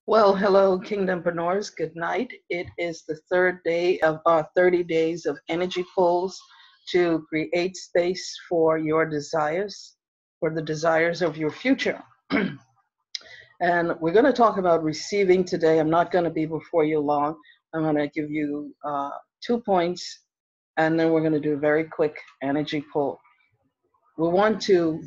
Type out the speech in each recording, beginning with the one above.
Well, hello, Kingdompreneurs. Good night. It is the third day of our 30 days of energy pulls to create space for your desires, for the desires of your future. And we're going to talk about receiving today. I'm not going to be before you long. I'm going to give you 2 points, and then we're going to do a very quick energy pull. We want to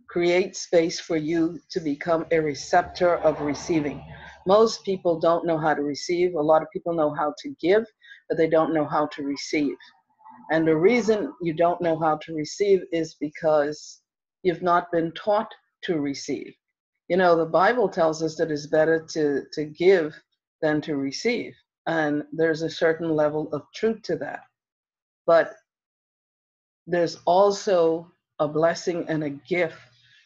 create space for you to become a receptor of receiving. Most people don't know how to receive. A lot of people know how to give, but they don't know how to receive. And the reason you don't know how to receive is because you've not been taught to receive. You know, the Bible tells us that it's better to give than to receive. And there's a certain level of truth to that. But there's also a blessing and a gift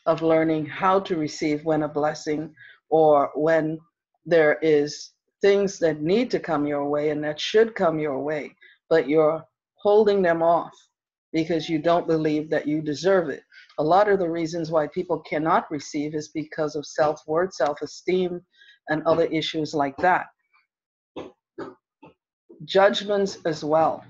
of learning how to receive when a blessing or when there is things that need to come your way and that should come your way, but you're holding them off because you don't believe that you deserve it. A lot of the reasons why people cannot receive is because of self-worth, self-esteem, and other issues like that. Judgments as well,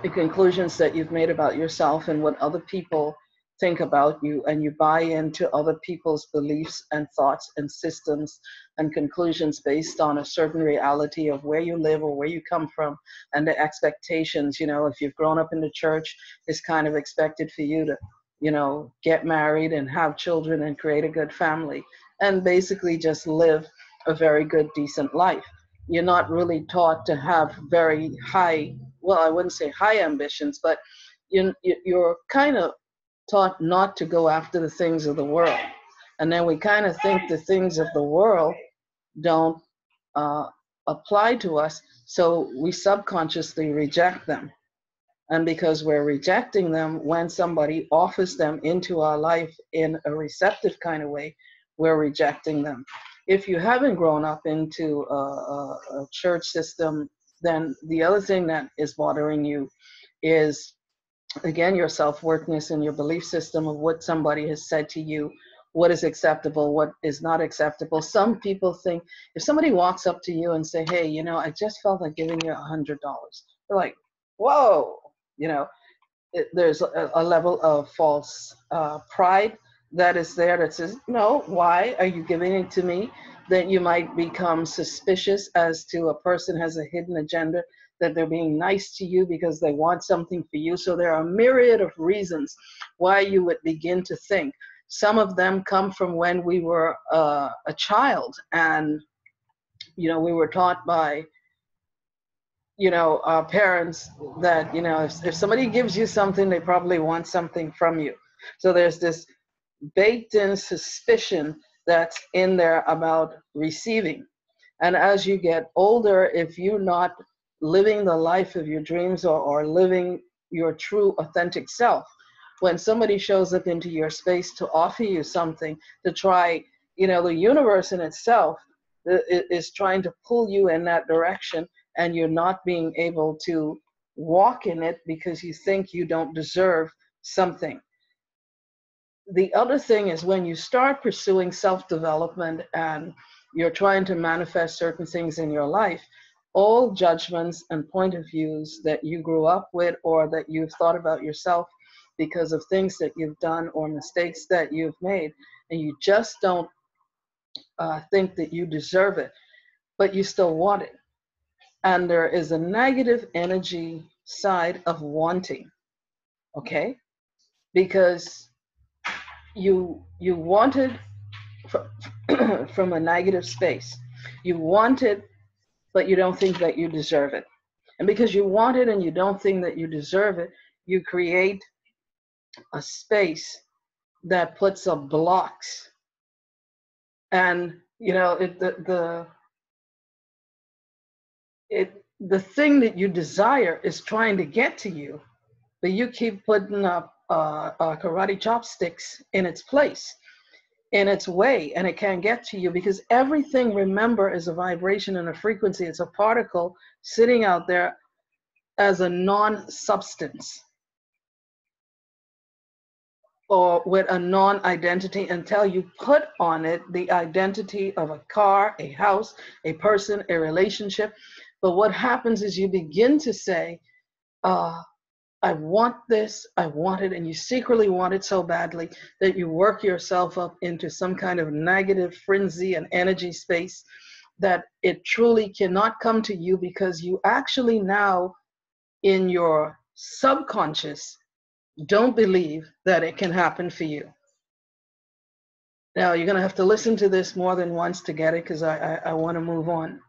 the conclusions that you've made about yourself and what other people think about you, and you buy into other people's beliefs and thoughts and systems and conclusions based on a certain reality of where you live or where you come from and the expectations. You know, if you've grown up in the church, it's kind of expected for you to, get married and have children and create a good family and basically just live a very good, decent life. You're not really taught to have very high, well, I wouldn't say high ambitions, but you're kind of taught not to go after the things of the world. And then we kind of think the things of the world don't uh, apply to us, so we subconsciously reject them. And because we're rejecting them, when somebody offers them into our life in a receptive kind of way, we're rejecting them. If you haven't grown up into a church system, then the other thing that is bothering you is, again, your self-worthness and your belief system of what somebody has said to you, what is acceptable, what is not acceptable. Some people think if somebody walks up to you and say, hey, I just felt like giving you $100, they're like, whoa, you know, there's a level of false pride that is there that says, no, why are you giving it to me? Then you might become suspicious as to a person has a hidden agenda, that they're being nice to you because they want something for you. So there are a myriad of reasons why you would begin to think. Some of them come from when we were a child, and we were taught by our parents that if somebody gives you something, they probably want something from you. So there's this baked in suspicion that's in there about receiving. And as you get older, if you're not living the life of your dreams, or living your true authentic self, when somebody shows up into your space to offer you something to try, the universe in itself is trying to pull you in that direction, and you're not being able to walk in it because you think you don't deserve something. The other thing is, when you start pursuing self-development and you're trying to manifest certain things in your life, all judgments and point of views that you grew up with, or that you've thought about yourself because of things that you've done or mistakes that you've made, and you just don't think that you deserve it, but you still want it. And there is a negative energy side of wanting, okay? Because you wanted from a negative space. You want it, but you don't think that you deserve it. And because you want it and you don't think that you deserve it, you create a space that puts up blocks. And the thing that you desire is trying to get to you, but you keep putting up karate chopsticks in its place, in its way, and it can't get to you, because everything, remember, is a vibration and a frequency. It's a particle sitting out there as a non-substance. or with a non-identity until you put on it the identity of a car, a house, a person, a relationship. But what happens is you begin to say, I want this, I want it, and you secretly want it so badly that you work yourself up into some kind of negative frenzy and energy space that it truly cannot come to you, because you actually now in your subconscious don't believe that it can happen for you. Now, you're going to have to listen to this more than once to get it, because I want to move on.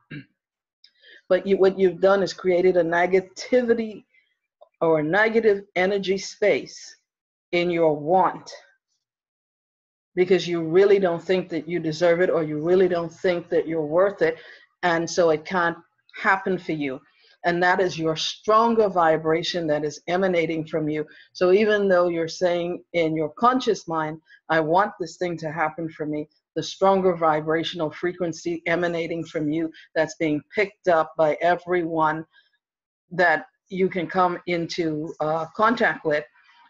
But what you've done is created a negativity or a negative energy space in your want, because you really don't think that you deserve it, or you really don't think that you're worth it, and so it can't happen for you. And that is your stronger vibration that is emanating from you. So even though you're saying in your conscious mind, I want this thing to happen for me, the stronger vibrational frequency emanating from you that's being picked up by everyone that you can come into contact with,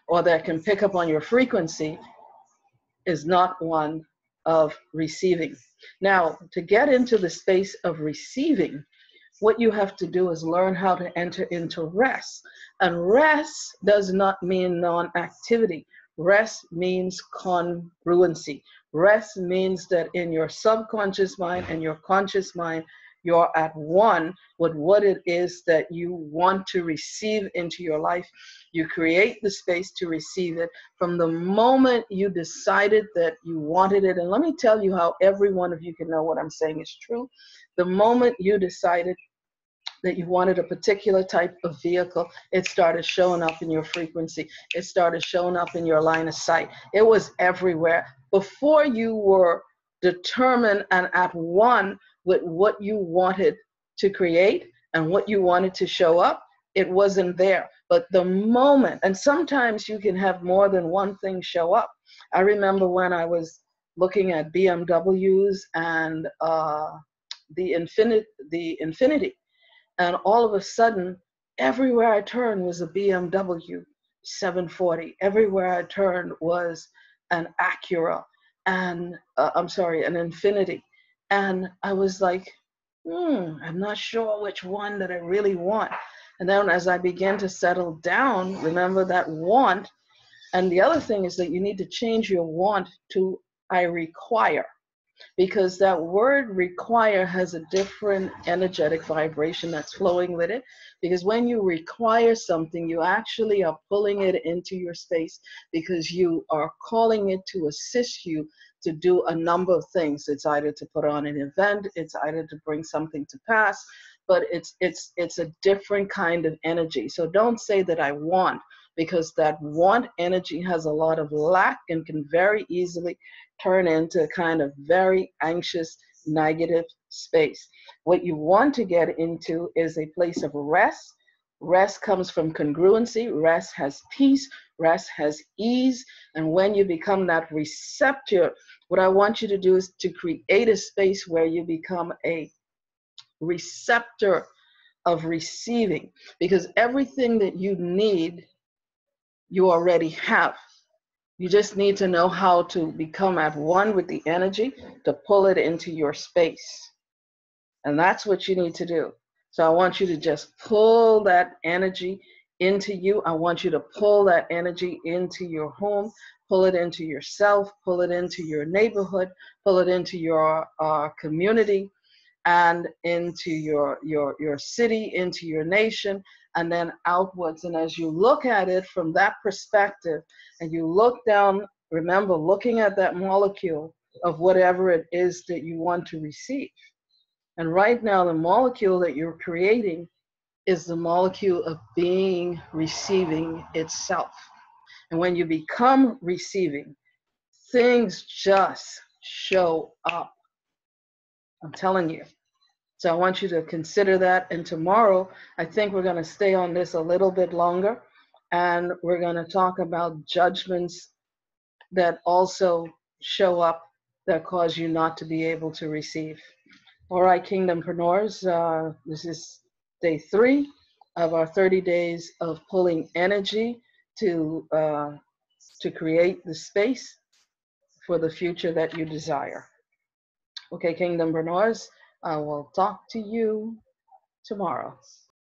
or that can pick up on your frequency, is not one of receiving. Now, to get into the space of receiving, what you have to do is learn how to enter into rest. And rest does not mean non-activity. Rest means congruency. Rest means that in your subconscious mind and your conscious mind, you're at one with what it is that you want to receive into your life. You create the space to receive it from the moment you decided that you wanted it. And let me tell you how every one of you can know what I'm saying is true. The moment you decided that you wanted a particular type of vehicle, it started showing up in your frequency. It started showing up in your line of sight. It was everywhere. Before you were determined and at one with what you wanted to create and what you wanted to show up, it wasn't there. But the moment, and sometimes you can have more than one thing show up. I remember when I was looking at BMWs and the Infinity, and all of a sudden, everywhere I turned was a BMW 740. Everywhere I turned was an Acura, and an Infinity. And I was like, I'm not sure which one that I really want. And then as I began to settle down, remember that want. And the other thing is that you need to change your want to I require, because that word require has a different energetic vibration that's flowing with it. Because when you require something, you actually are pulling it into your space, because you are calling it to assist you to do a number of things. It's either to put on an event, it's either to bring something to pass, but it's a different kind of energy. So don't say that I want, because that want energy has a lot of lack and can very easily turn into a kind of very anxious, negative space. What you want to get into is a place of rest. Rest comes from congruency. Rest has peace. Rest has ease. And when you become that receptor, what I want you to do is to create a space where you become a receptor of receiving, because everything that you need, you already have. You just need to know how to become at one with the energy to pull it into your space. And that's what you need to do. So I want you to just pull that energy into you. I want you to pull that energy into your home, pull it into yourself, pull it into your neighborhood, pull it into your community, and into your city, into your nation, and then outwards. And as you look at it from that perspective, and you look down, remember looking at that molecule of whatever it is that you want to receive. And right now, the molecule that you're creating is the molecule of being receiving itself. And when you become receiving, things just show up. I'm telling you. So I want you to consider that. And tomorrow, I think we're going to stay on this a little bit longer. And we're going to talk about judgments that also show up that cause you not to be able to receive. All right, Kingdompreneurs, this is day 3 of our 30 days of pulling energy to to create the space for the future that you desire. Okay, Kingdompreneurs, I will talk to you tomorrow.